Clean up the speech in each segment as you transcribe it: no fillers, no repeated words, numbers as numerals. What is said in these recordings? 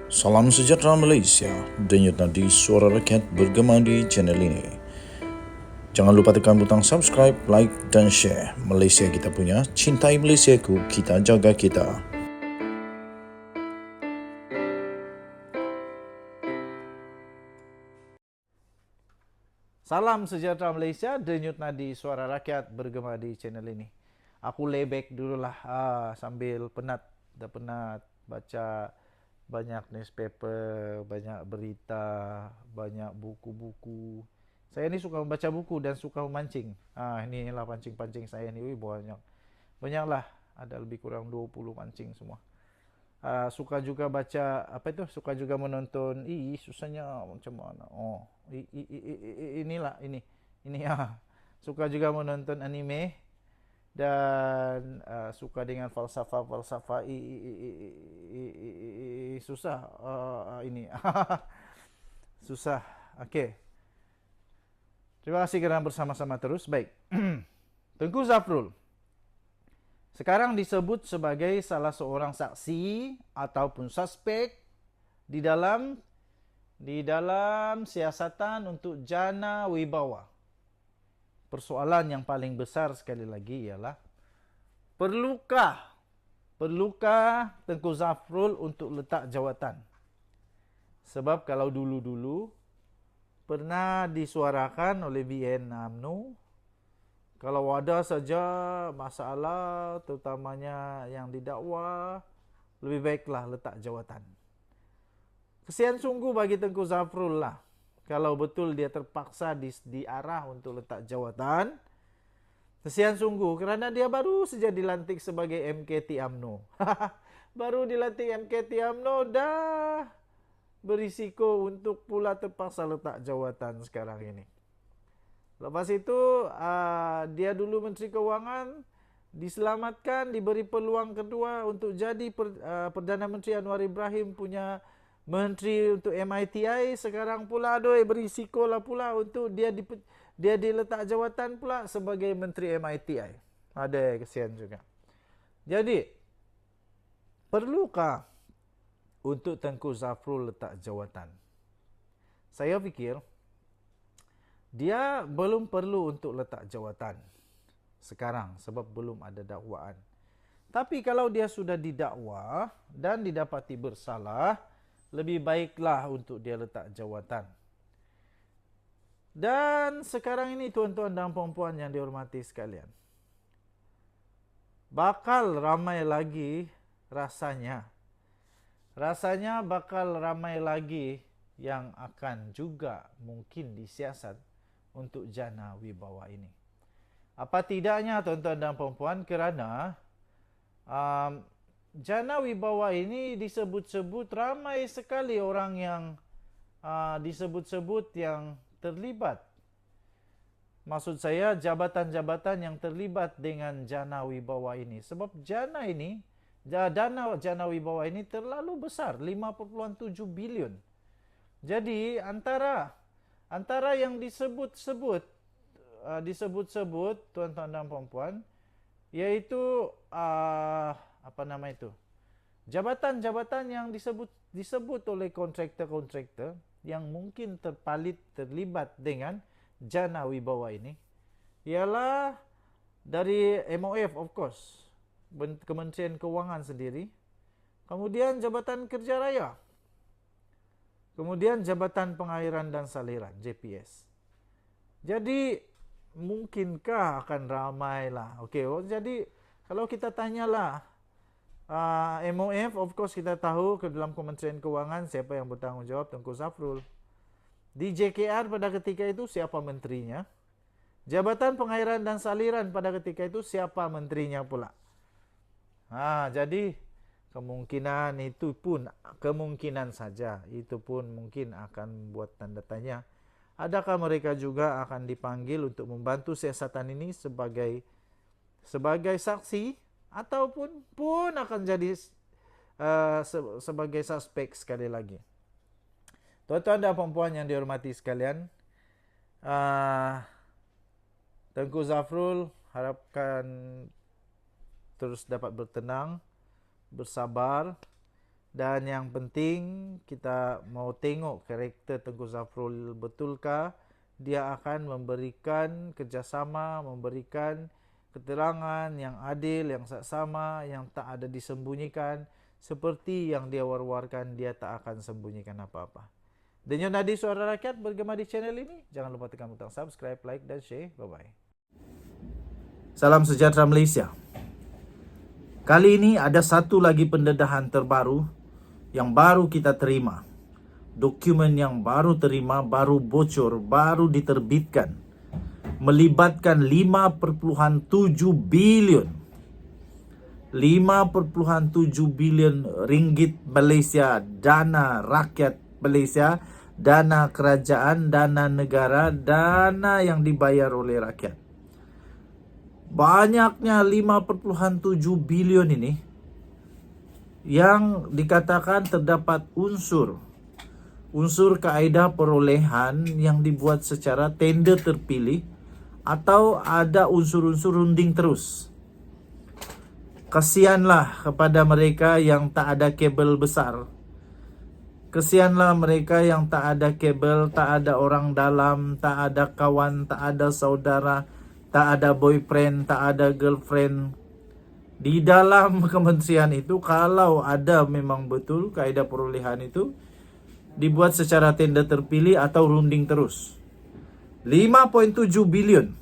Salam sejahtera Malaysia, denyut nadi suara rakyat bergema di channel ini. Jangan lupa tekan butang subscribe, like dan share. Malaysia kita punya, cintai Malaysiaku, kita jaga kita. Salam sejahtera Malaysia, denyut nadi suara rakyat bergema di channel ini. Aku layback dululah sambil penat, dah penat baca banyak newspaper, banyak berita, banyak buku-buku. Saya ni suka membaca buku dan suka memancing. Inilah pancing-pancing saya ni, banyak. Banyaklah, ada lebih kurang 20 pancing semua. Suka juga baca suka juga menonton. Susahnya macam mana? Inilah ini suka juga menonton anime dan suka dengan falsafah susah ini susah. Okey, terima kasih kerana bersama-sama terus. Baik. Tengku Zafrul sekarang disebut sebagai salah seorang saksi ataupun suspek di dalam siasatan untuk jana wibawa. Persoalan yang paling besar sekali lagi ialah perlukah Tengku Zafrul untuk letak jawatan? Sebab kalau dulu-dulu pernah disuarakan oleh BN UMNO, kalau ada saja masalah terutamanya yang didakwa, lebih baiklah letak jawatan. Kesian sungguh bagi Tengku Zafrul lah kalau betul dia terpaksa diarah untuk letak jawatan. Kesian sungguh kerana dia baru saja dilantik sebagai MKT UMNO. Baru dilantik MKT UMNO dah berisiko untuk pula terpaksa letak jawatan sekarang ini. Lepas itu dia dulu Menteri Kewangan, diselamatkan, diberi peluang kedua untuk jadi Perdana Menteri Anwar Ibrahim punya Menteri untuk MITI. Sekarang pula berisiko lah pula untuk dia diletak jawatan pula sebagai Menteri MITI. Ada kesian juga. Jadi, perlukah untuk Tengku Zafrul letak jawatan? Saya fikir dia belum perlu untuk letak jawatan sekarang sebab belum ada dakwaan. Tapi kalau dia sudah didakwa dan didapati bersalah, lebih baiklah untuk dia letak jawatan. Dan sekarang ini tuan-tuan dan puan-puan yang dihormati sekalian, bakal ramai lagi rasanya bakal ramai lagi yang akan juga mungkin disiasat untuk jana wibawa ini. Apa tidaknya tuan-tuan dan puan-puan, kerana jana wibawa ini disebut-sebut ramai sekali orang yang disebut-sebut yang terlibat. Maksud saya jabatan-jabatan yang terlibat dengan jana wibawa ini. Sebab dana jana wibawa ini terlalu besar, 5.7 bilion. Jadi antara yang disebut-sebut tuan-tuan dan puan-puan, iaitu jabatan-jabatan yang disebut oleh kontraktor-kontraktor yang mungkin terlibat dengan jana wibawa ini, ialah dari MOF, of course, Kementerian Kewangan sendiri, kemudian Jabatan Kerja Raya, kemudian Jabatan Pengairan dan Saliran JPS. Jadi mungkinkah akan ramai lah. Jadi kalau kita tanyalah MOF, of course kita tahu ke dalam Kementerian Kewangan siapa yang bertanggungjawab, Tengku Zafrul. Di JKR pada ketika itu siapa menterinya? Jabatan Pengairan dan Saliran pada ketika itu siapa menterinya pula? Jadi kemungkinan saja itu pun mungkin akan buat tanda tanya. Adakah mereka juga akan dipanggil untuk membantu siasatan ini sebagai saksi ataupun akan jadi sebagai suspek sekali lagi. Tuan-tuan dan puan-puan yang dihormati sekalian, Tengku Zafrul harapkan terus dapat bertenang, bersabar Dan yang penting kita mau tengok karakter Tengku Zafrul betulkah dia akan memberikan kerjasama, memberikan keterangan yang adil, yang saksama, yang tak ada disembunyikan. Seperti yang dia war-warkan, dia tak akan sembunyikan apa-apa. Denyut Nadi Suara Rakyat bergema di channel ini. Jangan lupa tekan butang subscribe, like dan share. Bye-bye. Salam sejahtera Malaysia. Kali ini ada satu lagi pendedahan terbaru yang baru kita terima. Dokumen yang baru terima, baru bocor, baru diterbitkan. Melibatkan 5.7 bilion. 5.7 bilion ringgit Malaysia, dana rakyat Malaysia, dana kerajaan, dana negara, dana yang dibayar oleh rakyat. Banyaknya 5.7 bilion ini yang dikatakan terdapat unsur kaedah perolehan yang dibuat secara tender terpilih atau ada unsur-unsur runding terus. Kasihanlah kepada mereka yang tak ada kabel besar. Kesianlah mereka yang tak ada kabel, tak ada orang dalam, tak ada kawan, tak ada saudara, tak ada boyfriend, tak ada girlfriend. Di dalam kementerian itu, kalau ada memang betul kaedah perolehan itu dibuat secara tender terpilih atau runding terus. 5.7 bilion.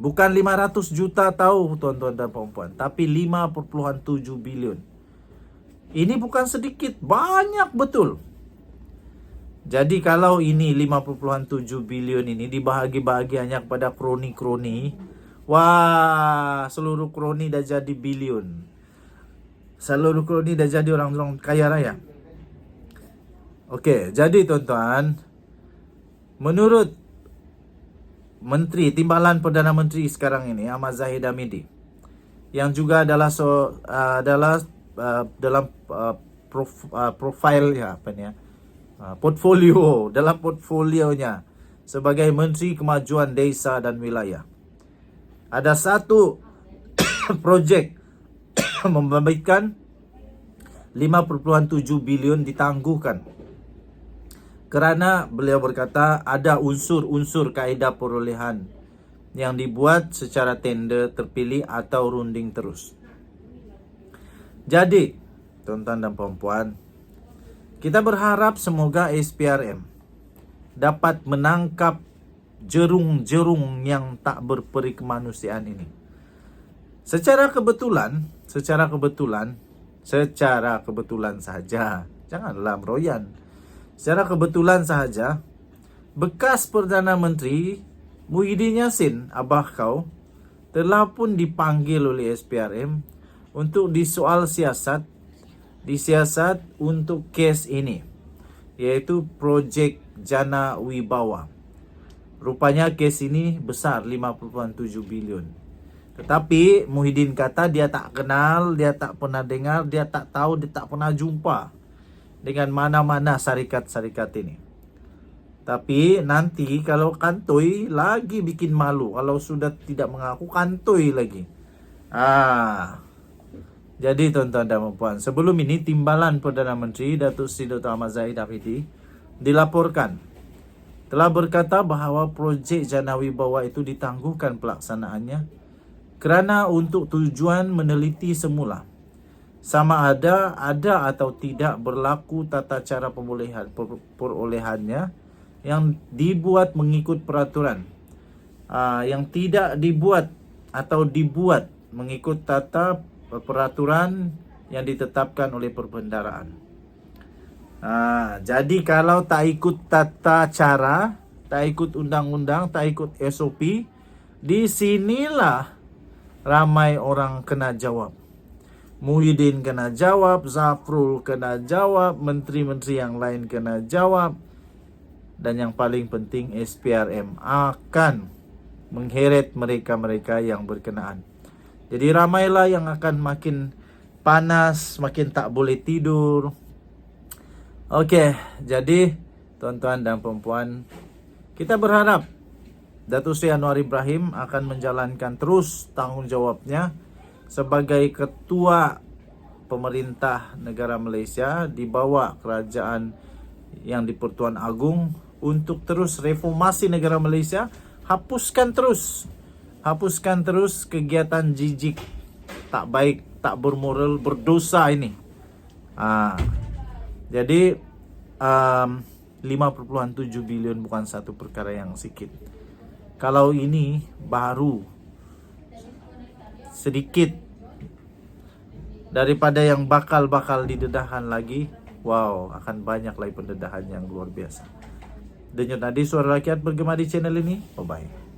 Bukan 500 juta tahu tuan-tuan dan puan-puan, tapi 5.7 bilion. Ini bukan sedikit, banyak betul. Jadi kalau ini 5.7 bilion ini dibahagi-bahagi hanya kepada kroni-kroni, wah, seluruh kroni dah jadi bilion. Seluruh kroni dah jadi orang-orang kaya raya. Okey, jadi tuan-tuan, menurut Menteri Timbalan Perdana Menteri sekarang ini, Ahmad Zahid Hamidi, yang juga adalah dalam profil ya, portfolio, dalam portfolionya sebagai Menteri Kemajuan Desa dan Wilayah, ada satu projek membabitkan 5.7 bilion ditangguhkan kerana beliau berkata ada unsur-unsur kaedah perolehan yang dibuat secara tender terpilih atau runding terus. Jadi, tuan-tuan dan puan-puan, kita berharap semoga SPRM dapat menangkap jerung-jerung yang tak berperi kemanusiaan ini. Secara kebetulan sahaja, janganlah meroyan. Secara kebetulan sahaja, bekas Perdana Menteri Muhyiddin Yassin, abah kau, telah pun dipanggil oleh SPRM untuk disiasat untuk kes ini, iaitu projek Jana Wibawa. Rupanya kes ini besar, 5.7 bilion. Tetapi Muhyiddin kata dia tak kenal, dia tak pernah dengar, dia tak tahu, dia tak pernah jumpa dengan mana-mana syarikat-syarikat ini. Tapi nanti kalau kantoi lagi bikin malu. Kalau sudah tidak mengaku, kantoi lagi. Jadi tuan-tuan dan puan, sebelum ini Timbalan Perdana Menteri Datuk Seri Dr. Ahmad Zahid Hamidi dilaporkan telah berkata bahawa projek Jana Wibawa itu ditangguhkan pelaksanaannya kerana untuk tujuan meneliti semula sama ada atau tidak berlaku tata cara perolehannya yang dibuat mengikut peraturan, yang tidak dibuat atau dibuat mengikut tata peraturan yang ditetapkan oleh perbendaraan. Jadi kalau tak ikut tata cara, tak ikut undang-undang, tak ikut SOP, di sinilah ramai orang kena jawab. Muhyiddin kena jawab, Zafrul kena jawab, menteri-menteri yang lain kena jawab, dan yang paling penting SPRM akan mengheret mereka-mereka yang berkenaan. Jadi ramailah yang akan makin panas, makin tak boleh tidur. Okey, jadi tuan-tuan dan puan-puan, kita berharap Datuk Seri Anwar Ibrahim akan menjalankan terus tanggungjawabnya sebagai Ketua pemerintah negara Malaysia di bawah kerajaan yang di Pertuan Agong untuk terus reformasi negara Malaysia, hapuskan terus kegiatan jijik, tak baik, tak bermoral, berdosa ini. Jadi 5,7 bilion bukan satu perkara yang sedikit. Kalau ini baru sedikit daripada yang bakal didedahan lagi, wow, akan banyak lagi pendedahan yang luar biasa. Denyut nadi suara rakyat bergema di channel ini. Bye bye.